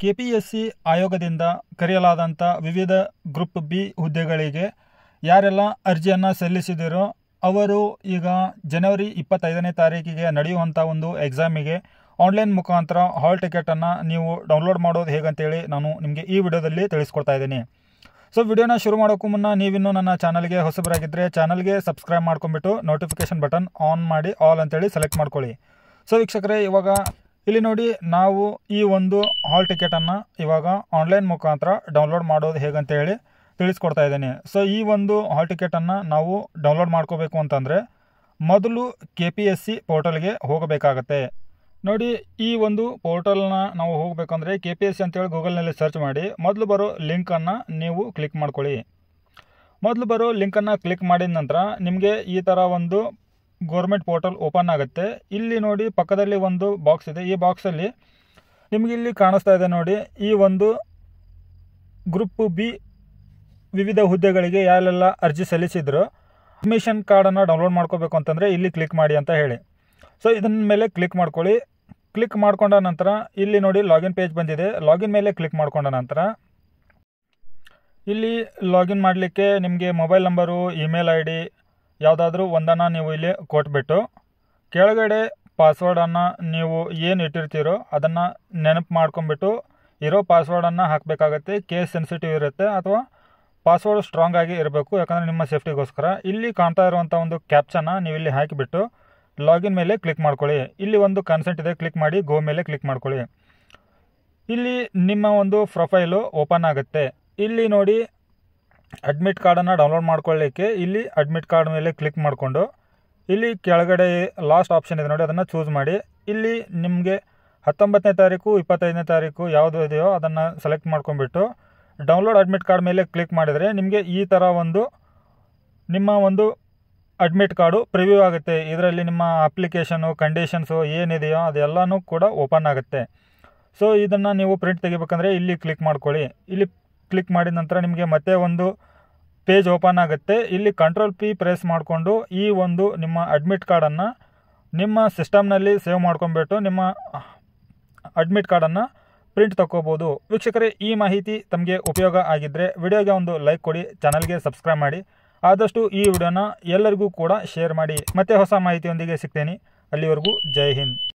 KPSC ಆಯೋಗದಿಂದ ಕರೆಯಲಾದಂಥ ವಿವಿಧ group B ಹುದ್ದೆಗಳಿಗೆ ಯಾರೆಲ್ಲ ಅರ್ಜಿಯನ್ನು ಸಲ್ಲಿಸಿದಿರೋ ಅವರು ಈಗ ಜನವರಿ 25ನೇ ತಾರೀಕಿಗೆ ನಡೆಯುವಂಥ ಒಂದು ಎಕ್ಸಾಮಿಗೆ ಆನ್ಲೈನ್ ಮುಖಾಂತರ ಹಾಲ್ ಟಿಕೆಟನ್ನು ನೀವು ಡೌನ್ಲೋಡ್ ಮಾಡೋದು ಹೇಗಂತೇಳಿ ನಾನು ನಿಮಗೆ ಈ ವಿಡಿಯೋದಲ್ಲಿ ತಿಳಿಸ್ಕೊಡ್ತಾ ಇದ್ದೀನಿ. ಸೊ ವಿಡಿಯೋನ ಶುರು ಮಾಡೋಕ್ಕೂ ಮುನ್ನ ನೀವಿನ್ನೂ ನನ್ನ ಚಾನಲ್ಗೆ ಹೊಸಬರಾಗಿದ್ದರೆ ಚಾನಲ್ಗೆ ಸಬ್ಸ್ಕ್ರೈಬ್ ಮಾಡ್ಕೊಂಬಿಟ್ಟು ನೋಟಿಫಿಕೇಷನ್ ಬಟನ್ ಆನ್ ಮಾಡಿ ಆಲ್ ಅಂತೇಳಿ ಸೆಲೆಕ್ಟ್ ಮಾಡ್ಕೊಳ್ಳಿ. ಸೊ ವೀಕ್ಷಕರೇ, ಇವಾಗ ಇಲ್ಲಿ ನೋಡಿ, ನಾವು ಈ ಒಂದು ಹಾಲ್ ಟಿಕೆಟನ್ನು ಇವಾಗ ಆನ್ಲೈನ್ ಮುಖಾಂತರ ಡೌನ್ಲೋಡ್ ಮಾಡೋದು ಹೇಗಂತೇಳಿ ತಿಳಿಸ್ಕೊಡ್ತಾ ಇದ್ದೀನಿ. ಸೊ ಈ ಒಂದು ಹಾಲ್ ಟಿಕೆಟನ್ನು ನಾವು ಡೌನ್ಲೋಡ್ ಮಾಡ್ಕೋಬೇಕು ಅಂತಂದರೆ ಮೊದಲು KPSC ಪೋರ್ಟಲ್ಗೆ ಹೋಗಬೇಕಾಗತ್ತೆ. ನೋಡಿ, ಈ ಒಂದು ಪೋರ್ಟಲ್ನ ನಾವು ಹೋಗಬೇಕಂದ್ರೆ KPSC ಅಂತೇಳಿ ಗೂಗಲ್ನಲ್ಲಿ ಸರ್ಚ್ ಮಾಡಿ ಮೊದಲು ಬರೋ ಲಿಂಕನ್ನು ನೀವು ಕ್ಲಿಕ್ ಮಾಡ್ಕೊಳ್ಳಿ. ಮೊದಲು ಬರೋ ಲಿಂಕನ್ನು ಕ್ಲಿಕ್ ಮಾಡಿದ ನಂತರ ನಿಮಗೆ ಈ ಥರ ಒಂದು ಗೌರ್ಮೆಂಟ್ ಪೋರ್ಟಲ್ ಓಪನ್ ಆಗುತ್ತೆ. ಇಲ್ಲಿ ನೋಡಿ, ಪಕ್ಕದಲ್ಲಿ ಒಂದು ಬಾಕ್ಸ್ ಇದೆ. ಈ ಬಾಕ್ಸಲ್ಲಿ ನಿಮಗೆ ಇಲ್ಲಿ ಕಾಣಿಸ್ತಾ ಇದೆ ನೋಡಿ, ಈ ಒಂದು ಗ್ರೂಪ್ ಬಿ ವಿವಿಧ ಹುದ್ದೆಗಳಿಗೆ ಯಾರೆಲ್ಲ ಅರ್ಜಿ ಸಲ್ಲಿಸಿದ್ರು ಅಡ್ಮಿಷನ್ ಕಾರ್ಡನ್ನು ಡೌನ್ಲೋಡ್ ಮಾಡ್ಕೋಬೇಕು ಅಂತಂದರೆ ಇಲ್ಲಿ ಕ್ಲಿಕ್ ಮಾಡಿ ಅಂತ ಹೇಳಿ. ಸೊ ಇದನ್ನ ಮೇಲೆ ಕ್ಲಿಕ್ ಮಾಡ್ಕೊಳ್ಳಿ. ಕ್ಲಿಕ್ ಮಾಡ್ಕೊಂಡ ನಂತರ ಇಲ್ಲಿ ನೋಡಿ ಲಾಗಿನ್ ಪೇಜ್ ಬಂದಿದೆ. ಲಾಗಿನ್ ಮೇಲೆ ಕ್ಲಿಕ್ ಮಾಡ್ಕೊಂಡ ನಂತರ ಇಲ್ಲಿ ಲಾಗಿನ್ ಮಾಡಲಿಕ್ಕೆ ನಿಮಗೆ ಮೊಬೈಲ್ ನಂಬರು, ಇಮೇಲ್ ID ಯಾವುದಾದ್ರೂ ಒಂದನ್ನು ನೀವು ಇಲ್ಲಿ ಕೊಟ್ಬಿಟ್ಟು ಕೆಳಗಡೆ ಪಾಸ್ವರ್ಡನ್ನು ನೀವು ಏನು ಇಟ್ಟಿರ್ತೀರೋ ಅದನ್ನು ನೆನಪು ಮಾಡ್ಕೊಂಬಿಟ್ಟು ಇರೋ ಪಾಸ್ವರ್ಡನ್ನು ಹಾಕಬೇಕಾಗತ್ತೆ. ಕೇಸ್ ಸೆನ್ಸಿಟಿವ್ ಇರುತ್ತೆ ಅಥವಾ ಪಾಸ್ವರ್ಡ್ ಸ್ಟ್ರಾಂಗ್ ಆಗಿ ಇರಬೇಕು, ಯಾಕಂದರೆ ನಿಮ್ಮ ಸೇಫ್ಟಿಗೋಸ್ಕರ. ಇಲ್ಲಿ ಕಾಣ್ತಾ ಇರುವಂಥ ಒಂದು ಕ್ಯಾಪ್ಚನ್ನ ನೀವು ಇಲ್ಲಿ ಹಾಕಿಬಿಟ್ಟು ಲಾಗಿನ್ ಮೇಲೆ ಕ್ಲಿಕ್ ಮಾಡ್ಕೊಳ್ಳಿ. ಇಲ್ಲಿ ಒಂದು ಕನ್ಸೆಂಟ್ ಇದೆ, ಕ್ಲಿಕ್ ಮಾಡಿ ಗೋ ಮೇಲೆ ಕ್ಲಿಕ್ ಮಾಡ್ಕೊಳ್ಳಿ. ಇಲ್ಲಿ ನಿಮ್ಮ ಒಂದು ಪ್ರೊಫೈಲು ಓಪನ್ ಆಗುತ್ತೆ. ಇಲ್ಲಿ ನೋಡಿ, ಅಡ್ಮಿಟ್ ಕಾರ್ಡನ್ನು ಡೌನ್ಲೋಡ್ ಮಾಡ್ಕೊಳ್ಳಿಕ್ಕೆ ಇಲ್ಲಿ ಅಡ್ಮಿಟ್ ಕಾರ್ಡ್ ಮೇಲೆ ಕ್ಲಿಕ್ ಮಾಡಿಕೊಂಡು ಇಲ್ಲಿ ಕೆಳಗಡೆ ಲಾಸ್ಟ್ ಆಪ್ಷನ್ ಇದೆ ನೋಡಿ, ಅದನ್ನು ಚೂಸ್ ಮಾಡಿ. ಇಲ್ಲಿ ನಿಮಗೆ 19ನೇ ತಾರೀಕು 25ನೇ ತಾರೀಕು ಯಾವುದು ಇದೆಯೋ ಅದನ್ನು ಸೆಲೆಕ್ಟ್ ಮಾಡ್ಕೊಂಡ್ಬಿಟ್ಟು ಡೌನ್ಲೋಡ್ ಅಡ್ಮಿಟ್ ಕಾರ್ಡ್ ಮೇಲೆ ಕ್ಲಿಕ್ ಮಾಡಿದರೆ ನಿಮಗೆ ಈ ಥರ ಒಂದು ನಿಮ್ಮ ಒಂದು ಅಡ್ಮಿಟ್ ಕಾರ್ಡು ಪ್ರಿವ್ಯೂ ಆಗುತ್ತೆ. ಇದರಲ್ಲಿ ನಿಮ್ಮ ಅಪ್ಲಿಕೇಶನು, ಕಂಡೀಷನ್ಸು ಏನಿದೆಯೋ ಅದೆಲ್ಲನೂ ಕೂಡ ಓಪನ್ ಆಗುತ್ತೆ. ಸೊ ಇದನ್ನು ನೀವು ಪ್ರಿಂಟ್ ತೆಗಿಬೇಕಂದ್ರೆ ಇಲ್ಲಿ ಕ್ಲಿಕ್ ಮಾಡ್ಕೊಳ್ಳಿ. ಇಲ್ಲಿ ಕ್ಲಿಕ್ ಮಾಡಿದ ನಂತರ ನಿಮಗೆ ಮತ್ತೆ ಒಂದು ಪೇಜ್ ಓಪನ್ ಆಗುತ್ತೆ. ಇಲ್ಲಿ Ctrl+P ಪ್ರೆಸ್ ಮಾಡಿಕೊಂಡು ಈ ಒಂದು ನಿಮ್ಮ ಅಡ್ಮಿಟ್ ಕಾರ್ಡನ್ನು ನಿಮ್ಮ ಸಿಸ್ಟಮ್ನಲ್ಲಿ ಸೇವ್ ಮಾಡ್ಕೊಂಡ್ಬಿಟ್ಟು ನಿಮ್ಮ ಅಡ್ಮಿಟ್ ಕಾರ್ಡನ್ನು ಪ್ರಿಂಟ್ ತಗೋಬೋದು. ವೀಕ್ಷಕರೇ, ಈ ಮಾಹಿತಿ ತಮಗೆ ಉಪಯೋಗ ಆಗಿದ್ದರೆ ವಿಡಿಯೋಗೆ ಒಂದು ಲೈಕ್ ಕೊಡಿ, ಚಾನಲ್ಗೆ ಸಬ್ಸ್ಕ್ರೈಬ್ ಮಾಡಿ, ಆದಷ್ಟು ಈ ವಿಡಿಯೋನ ಎಲ್ಲರಿಗೂ ಕೂಡ ಶೇರ್ ಮಾಡಿ. ಮತ್ತೆ ಹೊಸ ಮಾಹಿತಿಯೊಂದಿಗೆ ಸಿಗ್ತೇನೆ. ಅಲ್ಲಿವರೆಗೂ ಜೈ ಹಿಂದ್.